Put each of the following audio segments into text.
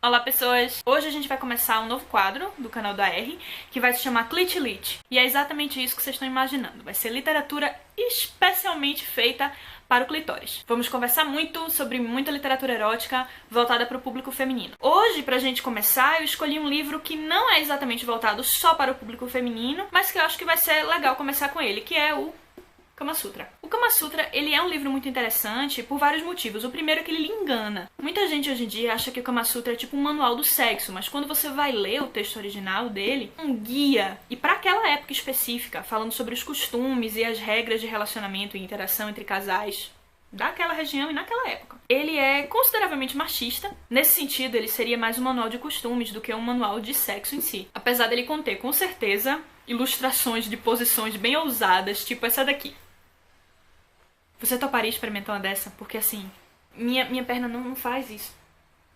Olá pessoas! Hoje a gente vai começar um novo quadro do canal da R, que vai se chamar Clit Lit. E é exatamente isso que vocês estão imaginando. Vai ser literatura especialmente feita para o clitóris. Vamos conversar muito sobre muita literatura erótica voltada para o público feminino. Hoje, pra gente começar, eu escolhi um livro que não é exatamente voltado só para o público feminino, mas que eu acho que vai ser legal começar com ele, que é o Kama Sutra. O Kama Sutra, ele é um livro muito interessante por vários motivos. O primeiro é que ele lhe engana. Muita gente hoje em dia acha que o Kama Sutra é tipo um manual do sexo, mas quando você vai ler o texto original dele, um guia, e para aquela época específica, falando sobre os costumes e as regras de relacionamento e interação entre casais daquela região e naquela época. Ele é consideravelmente machista. Nesse sentido, ele seria mais um manual de costumes do que um manual de sexo em si. Apesar dele conter, com certeza, ilustrações de posições bem ousadas, tipo essa daqui. Você toparia experimentar uma dessa? Porque assim, minha perna não faz isso.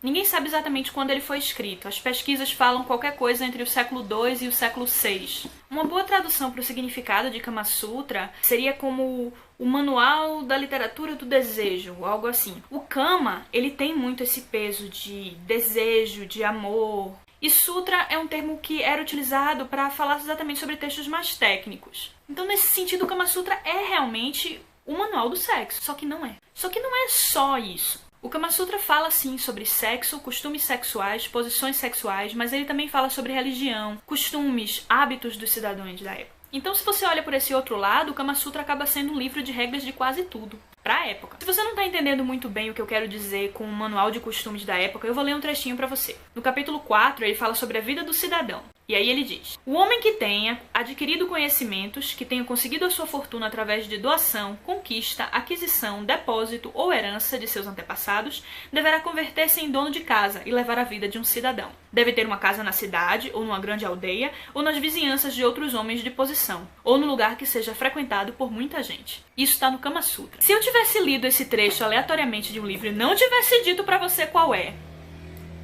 Ninguém sabe exatamente quando ele foi escrito. As pesquisas falam qualquer coisa entre o século II e o século VI. Uma boa tradução para o significado de Kama Sutra seria como o manual da literatura do desejo, algo assim. O Kama, ele tem muito esse peso de desejo, de amor. E Sutra é um termo que era utilizado para falar exatamente sobre textos mais técnicos. Então, nesse sentido, o Kama Sutra é realmente o manual do sexo, só que não é. Só que não é só isso. O Kama Sutra fala sim sobre sexo, costumes sexuais, posições sexuais, mas ele também fala sobre religião, costumes, hábitos dos cidadãos da época. Então, se você olha por esse outro lado, o Kama Sutra acaba sendo um livro de regras de quase tudo, pra época. Se você não tá entendendo muito bem o que eu quero dizer com o manual de costumes da época, eu vou ler um trechinho pra você. No capítulo 4, ele fala sobre a vida do cidadão. E aí ele diz: o homem que tenha adquirido conhecimentos, que tenha conseguido a sua fortuna através de doação, conquista, aquisição, depósito ou herança de seus antepassados, deverá converter-se em dono de casa e levar a vida de um cidadão. Deve ter uma casa na cidade, ou numa grande aldeia, ou nas vizinhanças de outros homens de posição, ou no lugar que seja frequentado por muita gente. Isso está no Kama Sutra. Se eu tivesse lido esse trecho aleatoriamente de um livro e não tivesse dito pra você qual é,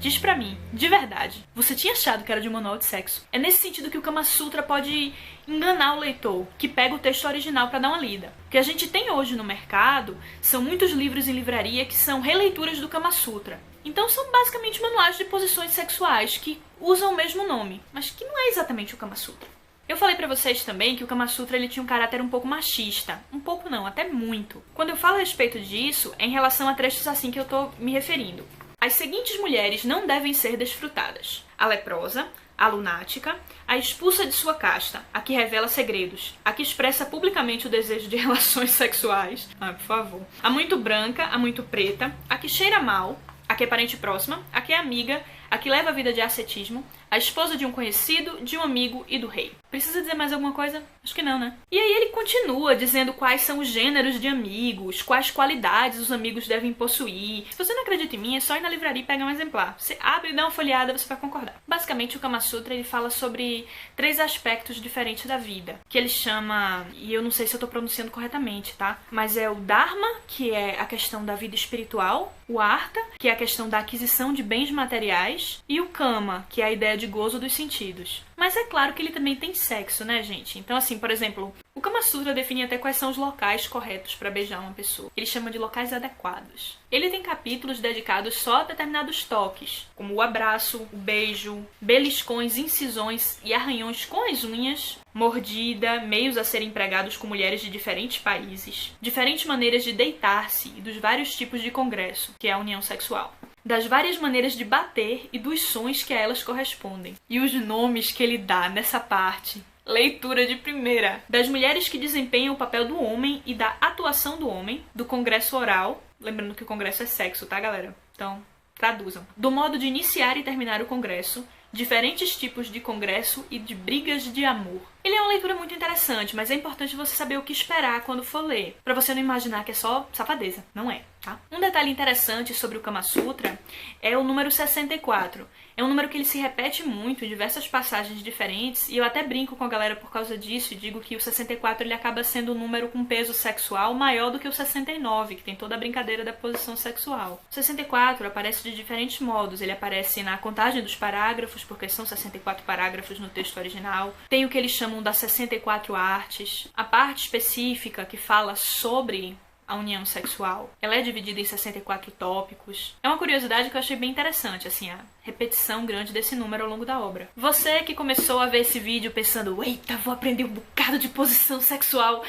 diz pra mim, de verdade, você tinha achado que era de um manual de sexo? É nesse sentido que o Kama Sutra pode enganar o leitor, que pega o texto original pra dar uma lida. O que a gente tem hoje no mercado são muitos livros em livraria que são releituras do Kama Sutra. Então são basicamente manuais de posições sexuais que usam o mesmo nome, mas que não é exatamente o Kama Sutra. Eu falei pra vocês também que o Kama Sutra ele tinha um caráter um pouco machista. Um pouco não, até muito. Quando eu falo a respeito disso, é em relação a trechos assim que eu tô me referindo. As seguintes mulheres não devem ser desfrutadas: a leprosa, a lunática, a expulsa de sua casta, a que revela segredos, a que expressa publicamente o desejo de relações sexuais, por favor, a muito branca, a muito preta, a que cheira mal, a que é parente próxima, a que é amiga, a que leva a vida de ascetismo, a esposa de um conhecido, de um amigo e do rei. Precisa dizer mais alguma coisa? Acho que não, né? E aí ele continua dizendo quais são os gêneros de amigos, quais qualidades os amigos devem possuir. Se você não acredita em mim, é só ir na livraria e pegar um exemplar. Você abre e dá uma folheada, você vai concordar. Basicamente, o Kama Sutra ele fala sobre 3 aspectos diferentes da vida, que ele chama, e eu não sei se eu tô pronunciando corretamente, tá? Mas é o Dharma, que é a questão da vida espiritual, o Artha, que é a questão da aquisição de bens materiais, e o Kama, que é a ideia de gozo dos sentidos. Mas é claro que ele também tem sexo, né, gente? Então, assim, por exemplo, o Kama Sutra define até quais são os locais corretos para beijar uma pessoa. Ele chama de locais adequados. Ele tem capítulos dedicados só a determinados toques, como o abraço, o beijo, beliscões, incisões e arranhões com as unhas, mordida, meios a serem empregados com mulheres de diferentes países, diferentes maneiras de deitar-se e dos vários tipos de congresso, que é a união sexual, das várias maneiras de bater e dos sons que a elas correspondem. E os nomes que ele dá nessa parte. Leitura de primeira. Das mulheres que desempenham o papel do homem e da atuação do homem, do congresso oral. Lembrando que o congresso é sexo, tá, galera? Então, traduzam. Do modo de iniciar e terminar o congresso, diferentes tipos de congresso e de brigas de amor. Ele é uma leitura muito interessante, mas é importante você saber o que esperar quando for ler, pra você não imaginar que é só safadeza. Não é, tá? Um detalhe interessante sobre o Kama Sutra é o número 64. É um número que ele se repete muito em diversas passagens diferentes, e eu até brinco com a galera por causa disso e digo que o 64 ele acaba sendo um número com peso sexual maior do que o 69, que tem toda a brincadeira da posição sexual. O 64 aparece de diferentes modos. Ele aparece na contagem dos parágrafos, porque são 64 parágrafos no texto original. Tem o que eles chamam das 64 artes. A parte específica que fala sobre a união sexual. Ela é dividida em 64 tópicos. É uma curiosidade que eu achei bem interessante, assim, a repetição grande desse número ao longo da obra. Você que começou a ver esse vídeo pensando, eita, vou aprender um bocado de posição sexual,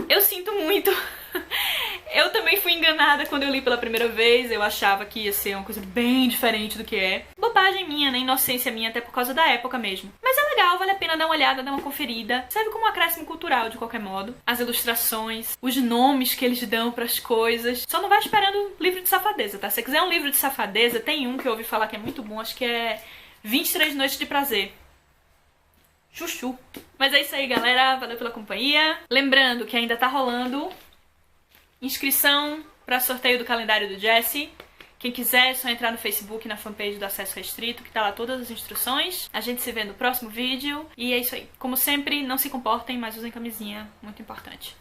eu sinto muito. Eu também fui enganada quando eu li pela primeira vez, eu achava que ia ser uma coisa bem diferente do que é. Bobagem minha, né? Inocência minha, até por causa da época mesmo. Mas é legal, vale a pena dar uma olhada, dar uma conferida. Serve como um acréscimo cultural, de qualquer modo. As ilustrações, os nomes que eles dão pras coisas. Só não vai esperando livro de safadeza, tá? Se você quiser um livro de safadeza, tem um que eu ouvi falar que é muito bom, acho que é 23 Noites de Prazer. Chuchu. Mas é isso aí, galera. Valeu pela companhia. Lembrando que ainda tá rolando inscrição para sorteio do calendário do Jesse. Quem quiser é só entrar no Facebook, na fanpage do Acesso Restrito, que tá lá todas as instruções. A gente se vê no próximo vídeo. E é isso aí. Como sempre, não se comportem, mas usem camisinha. Muito importante.